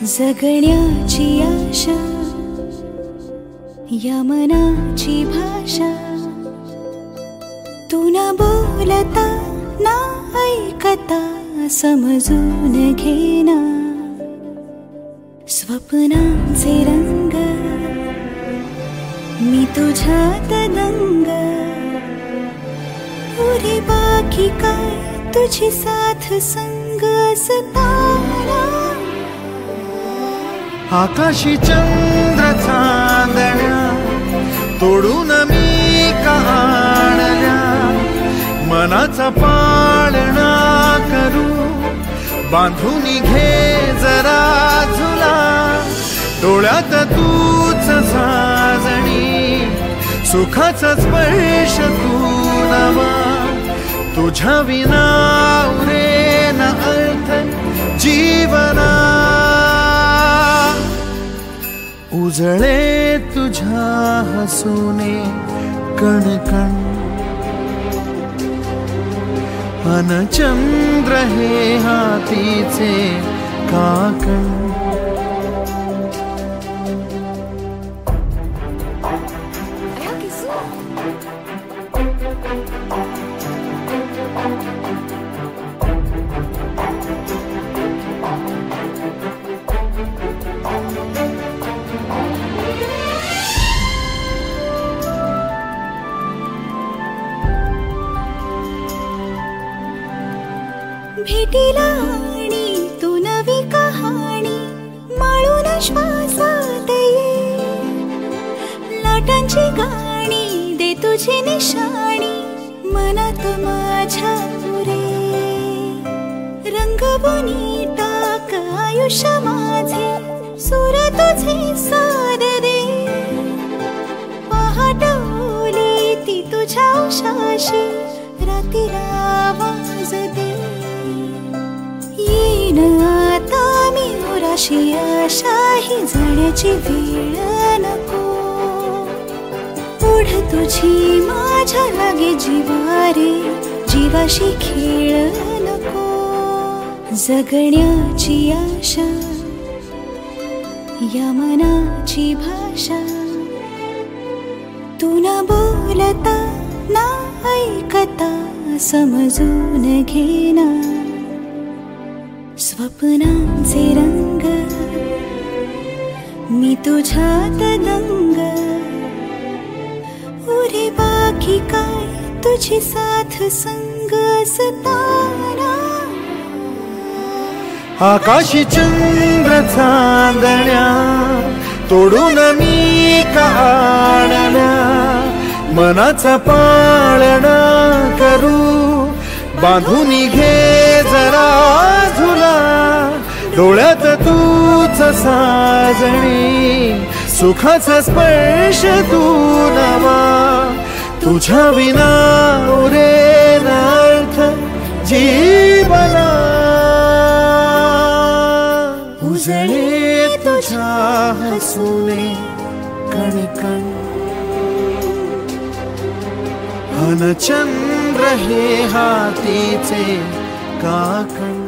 जगण्याची आशा या मनाची भाषा, तू न बोलता ना ऐकता समजून घेना, स्वप्नांचे रंग मी तुझ्यात दंग, पुरे बाकी काय तुझी साथ संग असताना, आकाशी चंद्र चांदण्या तोडून मी का आणल्या, मनाचा पाळणा करू बांधून घे जरा झुला, डोळ्यात तूच साजणी सुखाचा स्पर्श तू नवा, तुझ्या विना उरेना अर्थ जीवना, उजळे तुझ्या हसूने कणकण, अन चंद्र हे हातीचे काकण, भेटीला आणि तू नवी कहाणी माळून श्वासात ये, लाटांची गाणी दे तुझी निशाणी मनात माझ्या पुरे, रंगवून टाक आयुष्य माझे सूर तुझे सार दे, पहाटवली ती तुझ्या उशाशी रातीला आवाज दे, येईन आता मी उराशी आशा ही जाण्याची वेळ नको, पुढ तुझी माझ्या लागे जीवारे जीवाशी खेळ नको, जगण्याची आशा या मनाची भाषा, तू न बोलता ना ऐकता समजून घेना, स्वप्नांचे रंग मी तुझ्यात दंग, उरे बाकी काय तुझी साथ संग असताना, आकाशी चंद्र चांदण्या तोडून मी का आणल्या, मनाचा पाळणा करू बांधून घे जरा झुला, डोळ्यात तूच साजणी सुखाचा स्पर्श तू नवा, तुझ्या विना उरेना अर्थ जीवना, उजळे तुझ्या हसूने कणकण, अन चंद्र हे हातीचे काकण,